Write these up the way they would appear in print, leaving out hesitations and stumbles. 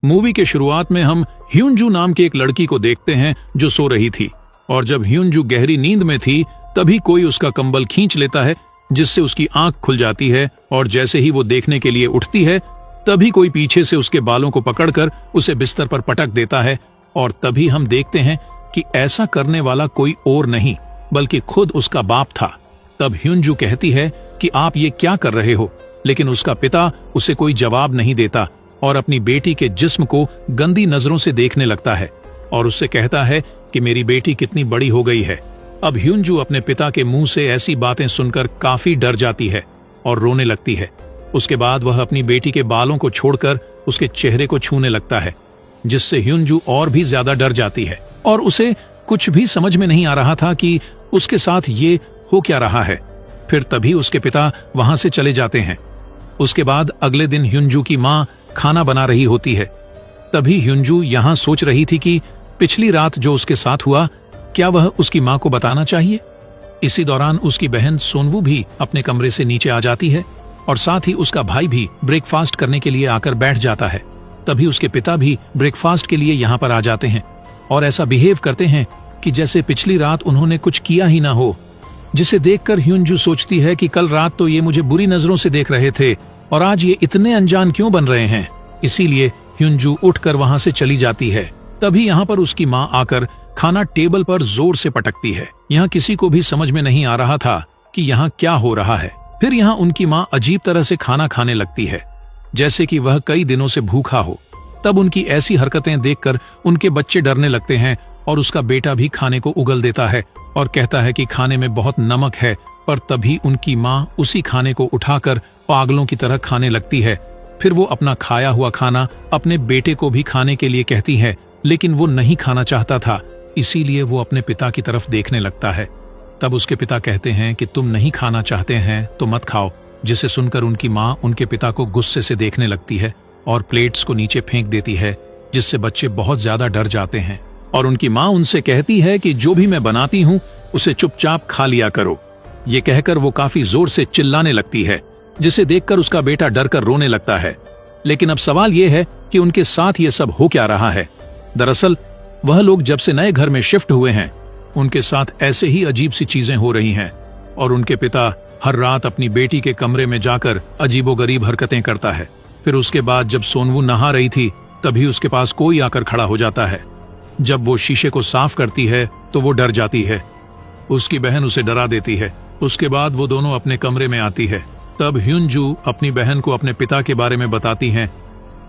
Movie के शुरुआत में हम ह्यूनजू नाम की एक लड़की को देखते हैं जो सो रही थी, और जब ह्यूनजू गहरी नींद में थी तभी कोई उसका कंबल खींच लेता है, जिससे उसकी आंख खुल जाती है। और जैसे ही वो देखने के लिए उठती है तभी कोई पीछे से उसके बालों को पकड़कर उसे बिस्तर पर पटक देता है। और तभी हम देखते हैं कि ऐसा करने वाला कोई और नहीं बल्कि खुद उसका बाप था। तब ह्यूनजू कहती है कि आप ये क्या कर रहे हो, लेकिन उसका पिता उसे कोई जवाब नहीं देता और अपनी बेटी के जिस्म को गंदी नजरों से देखने लगता है और उससे कहता है कि मेरी बेटी कितनी बड़ी हो गई है। अब ह्यूनजू अपने पिता के मुंह से ऐसी बातें सुनकर काफी डर जाती है और रोने लगती है। उसके बाद वह अपनी बेटी के बालों को छोड़कर उसके चेहरे को छूने लगता है, जिससे ह्यूनजू और भी ज्यादा डर जाती है और उसे कुछ भी समझ में नहीं आ रहा था कि उसके साथ ये हो क्या रहा है। फिर तभी उसके पिता वहां से चले जाते हैं। उसके बाद अगले दिन ह्यूनजू की माँ खाना बना रही होती है। तभी ह्यूनजू यहाँ सोच रही थी कि पिछली रात जो उसके साथ हुआ, क्या वह उसकी माँ को बताना चाहिए। इसी दौरान उसकी बहन सोनवू भी अपने कमरे से नीचे आ जाती है और साथ ही उसका भाई भी ब्रेकफास्ट करने के लिए आकर बैठ जाता है। तभी उसके पिता भी ब्रेकफास्ट के लिए यहाँ पर आ जाते हैं और ऐसा बिहेव करते हैं कि जैसे पिछली रात उन्होंने कुछ किया ही ना हो, जिसे देखकर ह्यूनजू सोचती है कि कल रात तो ये मुझे बुरी नजरों से देख रहे थे और आज ये इतने अनजान क्यों बन रहे हैं। इसीलिए ह्यूनजू उठकर वहां से चली जाती है। तभी यहाँ पर उसकी माँ आकर खाना टेबल पर जोर से पटकती है। यहाँ किसी को भी समझ में नहीं आ रहा था कि यहाँ क्या हो रहा है। फिर यहाँ उनकी माँ अजीब तरह से खाना खाने लगती है, जैसे कि वह कई दिनों से भूखा हो। तब उनकी ऐसी हरकतें देखकर उनके बच्चे डरने लगते हैं और उसका बेटा भी खाने को उगल देता है और कहता है कि खाने में बहुत नमक है। पर तभी उनकी माँ उसी खाने को उठाकर पागलों की तरह खाने लगती है। फिर वो अपना खाया हुआ खाना अपने बेटे को भी खाने के लिए कहती है, लेकिन वो नहीं खाना चाहता था, इसीलिए वो अपने पिता की तरफ देखने लगता है। तब उसके पिता कहते हैं कि तुम नहीं खाना चाहते हैं तो मत खाओ, जिसे सुनकर उनकी माँ उनके पिता को गुस्से से देखने लगती है और प्लेट्स को नीचे फेंक देती है, जिससे बच्चे बहुत ज्यादा डर जाते हैं। और उनकी माँ उनसे कहती है कि जो भी मैं बनाती हूँ उसे चुपचाप खा लिया करो। ये कहकर वो काफी जोर से चिल्लाने लगती है, जिसे देखकर उसका बेटा डरकर रोने लगता है। लेकिन अब सवाल ये है कि उनके साथ ये सब हो क्या रहा है। दरअसल वह लोग जब से नए घर में शिफ्ट हुए हैं, उनके साथ ऐसे ही अजीब सी चीजें हो रही हैं और उनके पिता हर रात अपनी बेटी के कमरे में जाकर अजीबोगरीब हरकतें करता है। फिर उसके बाद जब सोनवू नहा रही थी तभी उसके पास कोई आकर खड़ा हो जाता है। जब वो शीशे को साफ करती है तो वो डर जाती है। उसकी बहन उसे डरा देती है। उसके बाद वो दोनों अपने कमरे में आती है। तब ह्यूनजू अपनी बहन को अपने पिता के बारे में बताती हैं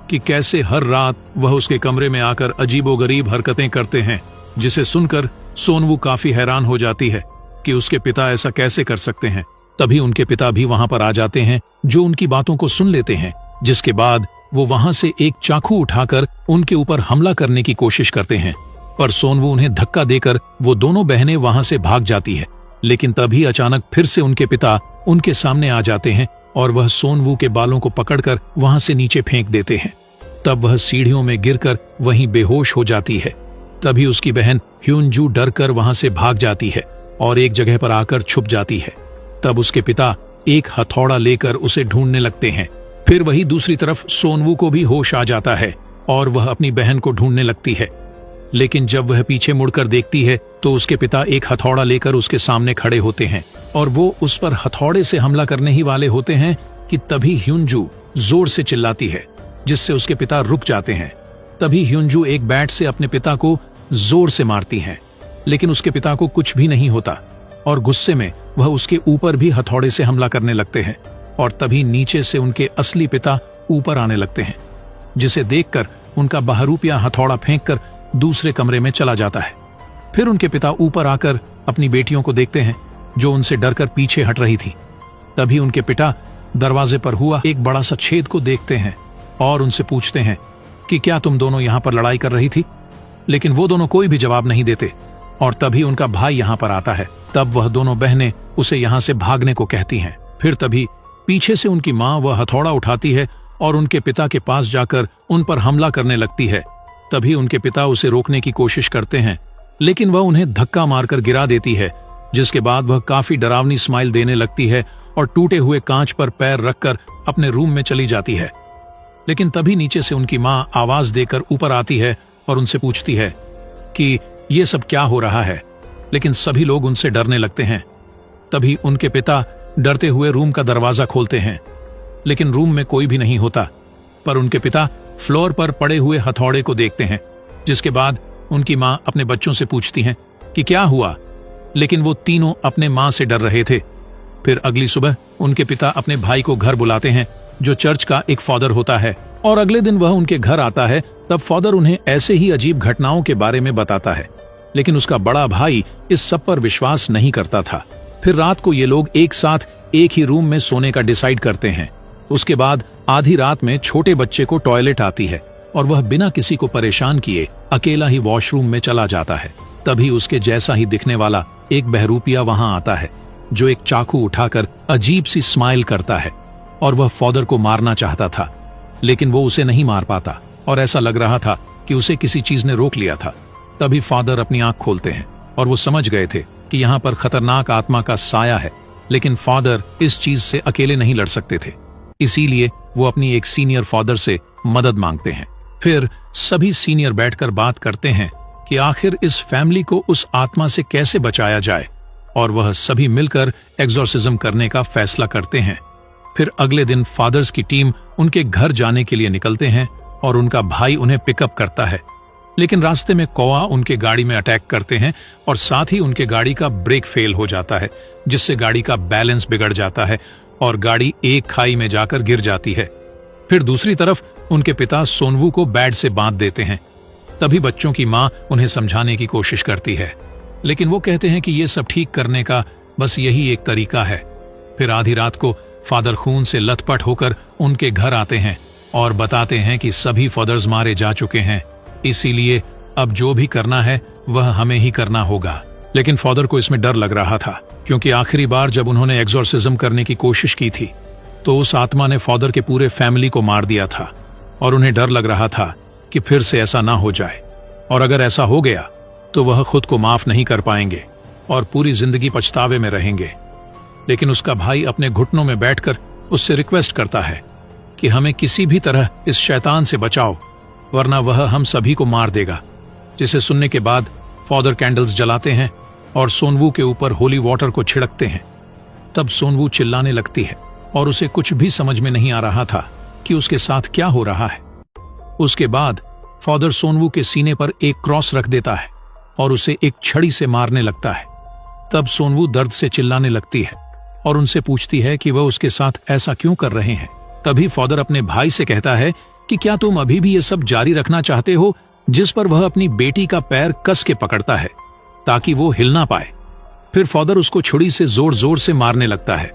कि कैसे हर रात वह उसके कमरे में आकर अजीबोगरीब हरकतें करते हैं, जिसे सुनकर सोनवू काफी हैरान हो जाती है कि उसके पिता ऐसा कैसे कर सकते हैं। तभी उनके पिता भी वहां पर आ जाते हैं, जो उनकी बातों को सुन लेते हैं, जिसके बाद वो वहां से एक चाकू उठाकर उनके ऊपर हमला करने की कोशिश करते हैं। पर सोनवू उन्हें धक्का देकर वो दोनों बहनें वहां से भाग जाती है। लेकिन तभी अचानक फिर से उनके पिता उनके सामने आ जाते हैं और वह सोनवू के बालों को पकड़कर वहां से नीचे फेंक देते हैं। तब वह सीढ़ियों में गिरकर वहीं बेहोश हो जाती है। तभी उसकी बहन ह्यूनजू डरकर वहां से भाग जाती है और एक जगह पर आकर छुप जाती है। तब उसके पिता एक हथौड़ा लेकर उसे ढूंढने लगते हैं। फिर वही दूसरी तरफ सोनवू को भी होश आ जाता है और वह अपनी बहन को ढूंढने लगती है। लेकिन जब वह पीछे मुड़कर देखती है तो उसके पिता एक हथौड़ा लेकर उसके सामने खड़े होते हैं और वो उस पर हथौड़े से हमला करने ही वाले होते हैं कि तभी ह्यूनजू जोर से चिल्लाती है, जिससे उसके पिता रुक जाते हैं। तभी ह्यूनजू एक बैट से अपने पिता को जोर से मारती हैं, लेकिन उसके पिता को कुछ भी नहीं होता और गुस्से में वह उसके ऊपर भी हथौड़े से हमला करने लगते हैं। और तभी नीचे से उनके असली पिता ऊपर आने लगते हैं, जिसे देखकर उनका बहरूपिया हथौड़ा फेंककर दूसरे कमरे में चला जाता है। फिर उनके पिता ऊपर आकर अपनी बेटियों को देखते हैं, जो उनसे डरकर पीछे हट रही थी। तभी उनके पिता दरवाजे पर हुआ एक बड़ा सा छेद को देखते हैं और उनसे पूछते हैं कि क्या तुम दोनों यहाँ पर लड़ाई कर रही थी। लेकिन वो दोनों कोई भी जवाब नहीं देते। और तभी उनका भाई यहाँ पर आता है। तब वह दोनों बहनें उसे यहाँ से भागने को कहती हैं। फिर तभी पीछे से उनकी माँ वह हथौड़ा उठाती है और उनके पिता के पास जाकर उन पर हमला करने लगती है। तभी उनके पिता उसे रोकने की कोशिश करते हैं, लेकिन वह उन्हें धक्का मारकर गिरा देती है, जिसके बाद वह काफी डरावनी स्माइल देने लगती है और टूटे हुए कांच पर पैर रखकर अपने रूम में चली जाती है। लेकिन तभी नीचे से उनकी माँ आवाज देकर ऊपर आती है और उनसे पूछती है कि ये सब क्या हो रहा है। लेकिन सभी लोग उनसे डरने लगते हैं। तभी उनके पिता डरते हुए रूम का दरवाजा खोलते हैं, लेकिन रूम में कोई भी नहीं होता। पर उनके पिता फ्लोर पर पड़े हुए हथौड़े को देखते हैं, जिसके बाद उनकी माँ अपने बच्चों से पूछती हैं कि क्या हुआ, लेकिन वो तीनों अपने माँ से डर रहे थे। फिर अगली सुबह उनके पिता अपने भाई को घर बुलाते हैं, जो चर्च का एक फादर होता है, और अगले दिन वह उनके घर आता है। तब फादर उन्हें ऐसे ही अजीब घटनाओं के बारे में बताता है, लेकिन उसका बड़ा भाई इस सब पर विश्वास नहीं करता था। फिर रात को ये लोग एक साथ एक ही रूम में सोने का डिसाइड करते हैं। उसके बाद आधी रात में छोटे बच्चे को टॉयलेट आती है और वह बिना किसी को परेशान किए अकेला ही वॉशरूम में चला जाता है। तभी उसके जैसा ही दिखने वाला एक बहरूपिया वहां आता है, जो एक चाकू उठाकर अजीब सी स्माइल करता है, और वह फादर को मारना चाहता था, लेकिन वो उसे नहीं मार पाता और ऐसा लग रहा था कि उसे किसी चीज ने रोक लिया था। तभी फादर अपनी आंख खोलते हैं और वो समझ गए थे कि यहाँ पर खतरनाक आत्मा का साया है, लेकिन फादर इस चीज से अकेले नहीं लड़ सकते थे, इसीलिए वो अपनी एक सीनियर फादर से मदद मांगते हैं। फिर सभी सीनियर बैठकर बात करते हैं कि आखिर इस फैमिली को उस आत्मा से कैसे बचाया जाए, और वह सभी मिलकर एग्जॉर्सिज्म करने का फैसला करते हैं। फिर अगले दिन फादर्स की टीम उनके घर जाने के लिए निकलते हैं और उनका भाई उन्हें पिकअप करता है, लेकिन रास्ते में कौआ उनके गाड़ी में अटैक करते हैं और साथ ही उनके गाड़ी का ब्रेक फेल हो जाता है, जिससे गाड़ी का बैलेंस बिगड़ जाता है और गाड़ी एक खाई में जाकर गिर जाती है। फिर दूसरी तरफ उनके पिता सोनवू को बेड से बांध देते हैं। तभी बच्चों की माँ उन्हें समझाने की कोशिश करती है, लेकिन वो कहते हैं कि ये सब ठीक करने का बस यही एक तरीका है। फिर आधी रात को फादर खून से लथपथ होकर उनके घर आते हैं और बताते हैं कि सभी फादर्स मारे जा चुके हैं, इसीलिए अब जो भी करना है वह हमें ही करना होगा। लेकिन फादर को इसमें डर लग रहा था, क्योंकि आखिरी बार जब उन्होंने एग्जॉर्सिज्म करने की कोशिश की थी तो उस आत्मा ने फादर के पूरे फैमिली को मार दिया था, और उन्हें डर लग रहा था कि फिर से ऐसा ना हो जाए, और अगर ऐसा हो गया तो वह खुद को माफ नहीं कर पाएंगे और पूरी जिंदगी पछतावे में रहेंगे। लेकिन उसका भाई अपने घुटनों में बैठकर उससे रिक्वेस्ट करता है कि हमें किसी भी तरह इस शैतान से बचाओ, वरना वह हम सभी को मार देगा। जिसे सुनने के बाद फादर कैंडल्स जलाते हैं और सोनवू के ऊपर होली वाटर को छिड़कते हैं। तब सोनवू चिल्लाने लगती है और उसे कुछ भी समझ में नहीं आ रहा था कि उसके साथ क्या हो रहा है। उसके बाद फादर सोनवू के सीने पर एक क्रॉस रख देता है और उसे एक छड़ी से मारने लगता है। तब सोनवू दर्द से चिल्लाने लगती है और उनसे पूछती है कि वह उसके साथ ऐसा क्यों कर रहे हैं। तभी फादर अपने भाई से कहता है कि क्या तुम अभी भी ये सब जारी रखना चाहते हो, जिस पर वह अपनी बेटी का पैर कस के पकड़ता है ताकि वो हिल ना पाए। फिर फादर उसको छुरी से जोर जोर से मारने लगता है।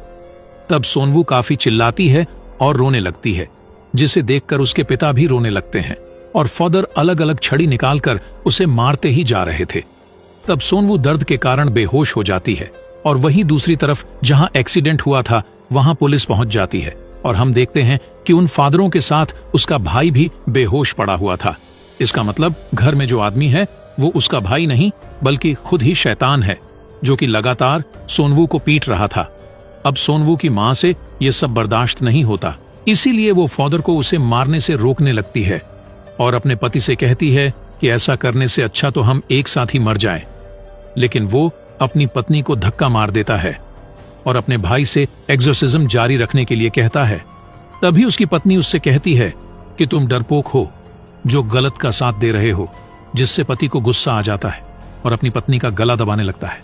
तब सोनवू काफी चिल्लाती है और रोने लगती है, जिसे देखकर उसके पिता भी रोने लगते हैं, और फादर अलग अलग छड़ी निकालकर उसे मारते ही जा रहे थे। तब सोनवू दर्द के कारण बेहोश हो जाती है, और वहीं दूसरी तरफ जहां एक्सीडेंट हुआ था वहां पुलिस पहुंच जाती है, और हम देखते हैं कि उन फादरों के साथ उसका भाई भी बेहोश पड़ा हुआ था। इसका मतलब घर में जो आदमी है वो उसका भाई नहीं बल्कि खुद ही शैतान है, जो कि लगातार सोनवू को पीट रहा था। अब सोनवू की मां से यह सब बर्दाश्त नहीं होता, इसीलिए वो फादर को उसे मारने से रोकने लगती है और अपने पति से कहती है कि ऐसा करने से अच्छा तो हम एक साथ ही मर जाएं। लेकिन वो अपनी पत्नी को धक्का मार देता है और अपने भाई से एक्सोर्सिज्म जारी रखने के लिए कहता है। तभी उसकी पत्नी उससे कहती है कि तुम डरपोक हो, जो गलत का साथ दे रहे हो, जिससे पति को गुस्सा आ जाता है और अपनी पत्नी का गला दबाने लगता है।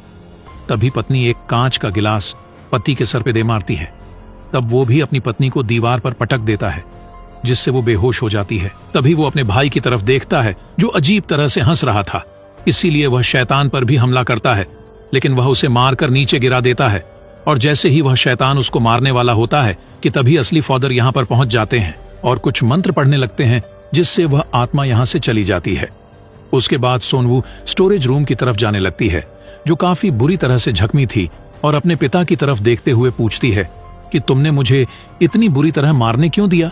तभी पत्नी एक कांच का गिलास पति के सर पे दे मारती है। तब वो भी अपनी पत्नी को दीवार पर पटक देता है, जिससे वो बेहोश हो जाती है। तभी वो अपने भाई की तरफ देखता है, जो अजीब तरह से हंस रहा था, इसीलिए वह शैतान पर भी हमला करता है, लेकिन वह उसे मारकर नीचे गिरा देता है। और जैसे ही वह शैतान उसको मारने वाला होता है कि तभी असली फादर यहाँ पर पहुंच जाते हैं और कुछ मंत्र पढ़ने लगते हैं, जिससे वह आत्मा यहाँ से चली जाती है। उसके बाद सोनवू स्टोरेज रूम की तरफ जाने लगती है, जो काफी बुरी तरह से जख्मी थी, और अपने पिता की तरफ देखते हुए पूछती है कि तुमने मुझे इतनी बुरी तरह मारने क्यों दिया।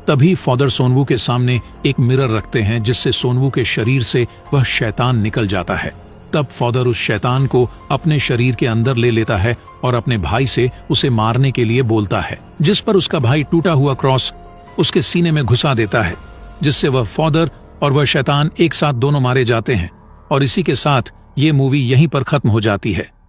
तभी फादर सोनवू के सामने एक मिरर रखते हैं, जिससे सोनवू के शरीर से वह शैतान निकल जाता है। तब फादर उस शैतान को अपने शरीर के अंदर ले लेता है और अपने भाई से उसे मारने के लिए बोलता है, जिस पर उसका भाई टूटा हुआ क्रॉस उसके सीने में घुसा देता है, जिससे वह फादर और वह शैतान एक साथ दोनों मारे जाते हैं। और इसी के साथ ये मूवी यहीं पर खत्म हो जाती है।